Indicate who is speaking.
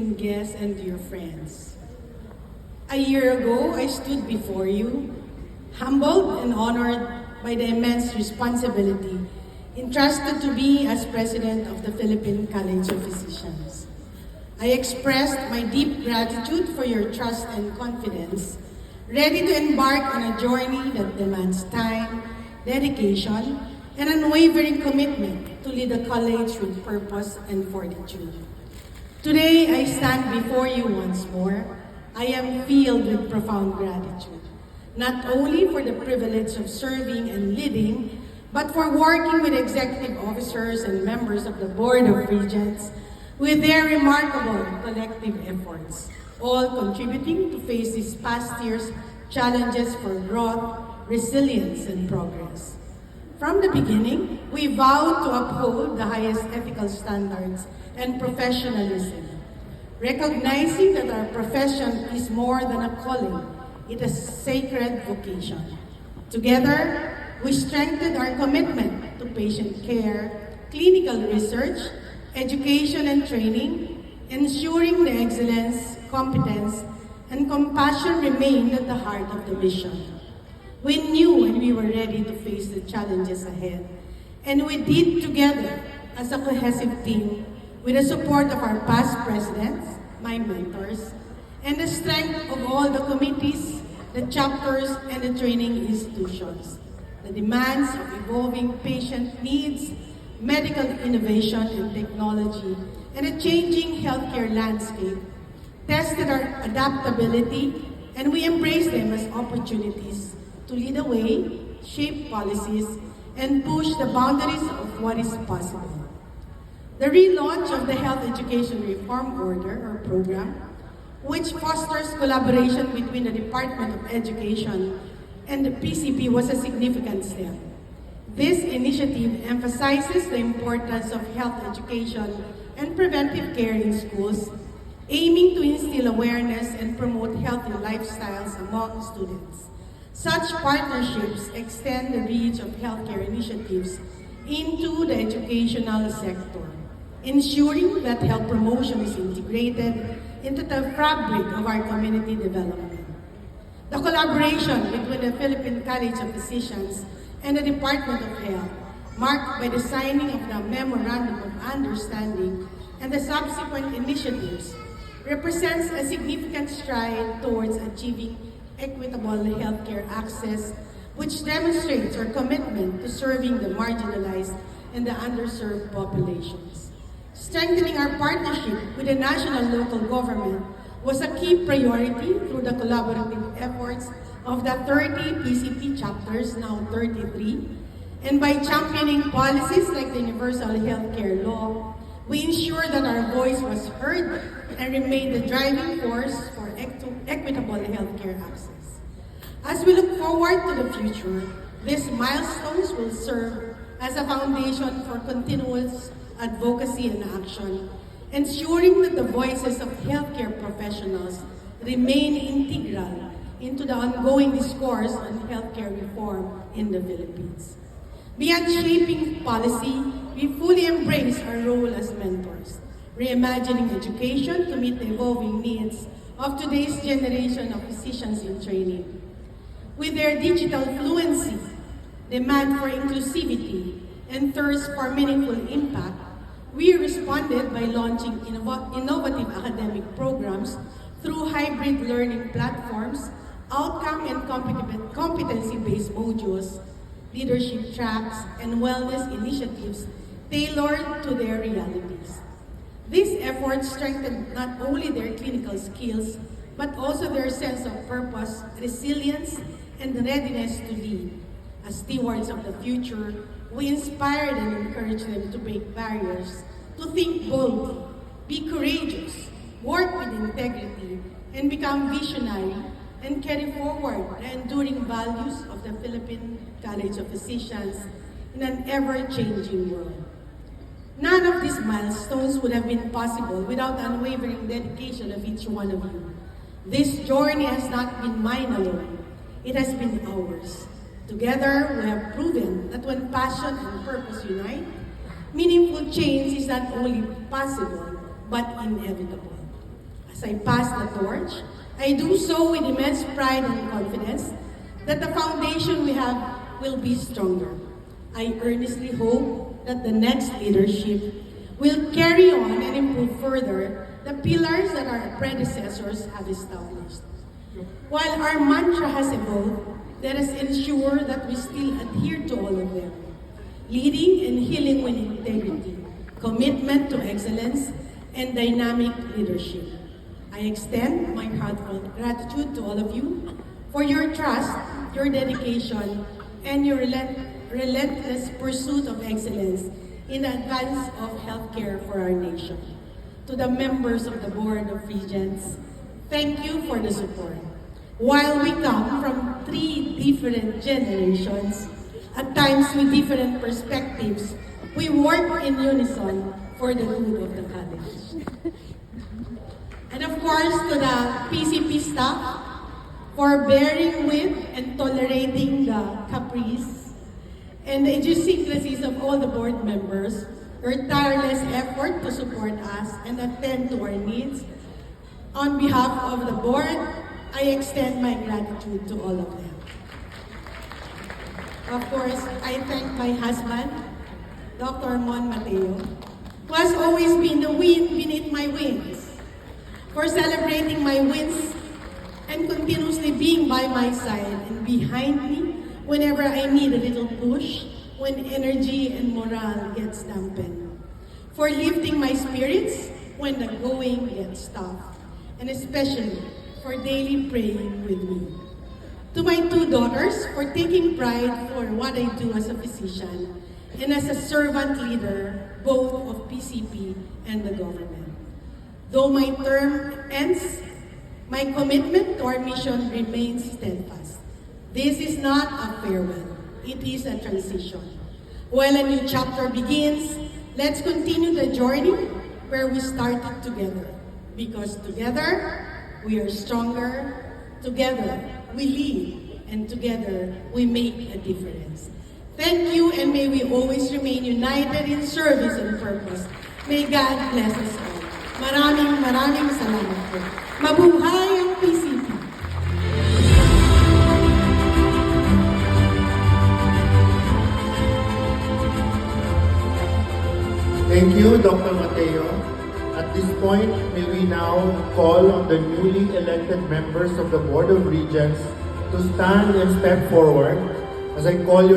Speaker 1: guests and dear friends. A year ago, I stood before you, humbled and honored by the immense responsibility entrusted to me as President of the Philippine College of Physicians. I expressed my deep gratitude for your trust and confidence, ready to embark on a journey that demands time, dedication, and unwavering commitment to lead the college with purpose and fortitude. Today, I stand before you once more. I am filled with profound gratitude, not only for the privilege of serving and leading, but for working with executive officers and members of the Board of Regents with their remarkable collective efforts, all contributing to face this past year's challenges for growth, resilience, and progress. From the beginning, we vowed to uphold the highest ethical standards and professionalism, recognizing that our profession is more than a calling, it is a sacred vocation. Together, we strengthened our commitment to patient care, clinical research, education and training, ensuring the excellence, competence, and compassion remained at the heart of the mission. We knew when we were ready to face the challenges ahead, and we did together as a cohesive team with the support of our past presidents, my mentors, and the strength of all the committees, the chapters, and the training institutions. The demands of evolving patient needs, medical innovation and technology, and a changing healthcare landscape tested our adaptability, and we embraced them as opportunities to lead the way, shape policies, and push the boundaries of what is possible. The relaunch of the Health Education Reform Order or Program, which fosters collaboration between the Department of Education and the PCP, was a significant step. This initiative emphasizes the importance of health education and preventive care in schools, aiming to instill awareness and promote healthy lifestyles among students. Such partnerships extend the reach of healthcare initiatives into the educational sector, ensuring that health promotion is integrated into the fabric of our community development. The collaboration between the Philippine College of Physicians and the Department of Health, marked by the signing of the Memorandum of Understanding and the subsequent initiatives, represents a significant stride towards achieving equitable healthcare access, which demonstrates our commitment to serving the marginalized and the underserved populations. Strengthening our partnership with the national and local government was a key priority through the collaborative efforts of the 30 PCP chapters, now 33, and by championing policies like the Universal Healthcare Law, we ensured that our voice was heard and remained the driving force for equitable healthcare access. As we look forward to the future, these milestones will serve as a foundation for continuous advocacy and action, ensuring that the voices of healthcare professionals remain integral into the ongoing discourse on healthcare reform in the Philippines. Beyond shaping policy, we fully embrace our role as mentors, reimagining education to meet the evolving needs of today's generation of physicians in training. With their digital fluency, demand for inclusivity, and thirst for meaningful impact, we responded by launching innovative academic programs through hybrid learning platforms, outcome and competency-based modules, leadership tracks, and wellness initiatives tailored to their realities. These efforts strengthened not only their clinical skills, but also their sense of purpose, resilience, and readiness to lead. As stewards of the future, we inspired and encouraged them to break barriers, to think boldly, be courageous, work with integrity, and become visionary, and carry forward the enduring values of the Philippine College of Physicians in an ever-changing world. None of these milestones would have been possible without the unwavering dedication of each one of you. This journey has not been mine alone. It has been ours. Together, we have proven that when passion and purpose unite, meaningful change is not only possible, but inevitable. As I pass the torch, I do so with immense pride and confidence that the foundation we have will be stronger. I earnestly hope that the next leadership will carry on and improve further the pillars that our predecessors have established. While our mantra has evolved, let us ensure that we still adhere to all of them. Leading and healing with integrity, commitment to excellence, and dynamic leadership. I extend my heartfelt gratitude to all of you for your trust, your dedication, and your relentless pursuit of excellence in the advance of healthcare for our nation. To the members of the Board of Regents, thank you for the support. While we come from 3 different generations, at times with different perspectives, we work in unison for the good of the college. And of course, to the PCP staff for bearing with and tolerating the caprice and the idiosyncrasies of all the board members, your tireless effort to support us and attend to our needs. On behalf of the board, I extend my gratitude to all of them. Of course, I thank my husband, Dr. Mon Mateo, who has always been the wind beneath my wings, for celebrating my wins and continuously being by my side and behind me whenever I need a little push, when energy and morale gets dampened, for lifting my spirits when the going gets tough, and especially for daily praying with me. To my 2 daughters, for taking pride for what I do as a physician and as a servant leader, both of PCP and the government. Though my term ends, my commitment to our mission remains steadfast. This is not a farewell, it is a transition. While a new chapter begins, let's continue the journey where we started together. Because together, we are stronger, together we lead, and together we make a difference. Thank you, and may we always remain united in service and purpose. May God bless us all. Maraming salamat po. Mabuhay ang PCP!
Speaker 2: Thank you, Dr. Mateo. At this point, may we now call on the newly elected members of the Board of Regents to stand and step forward as I call you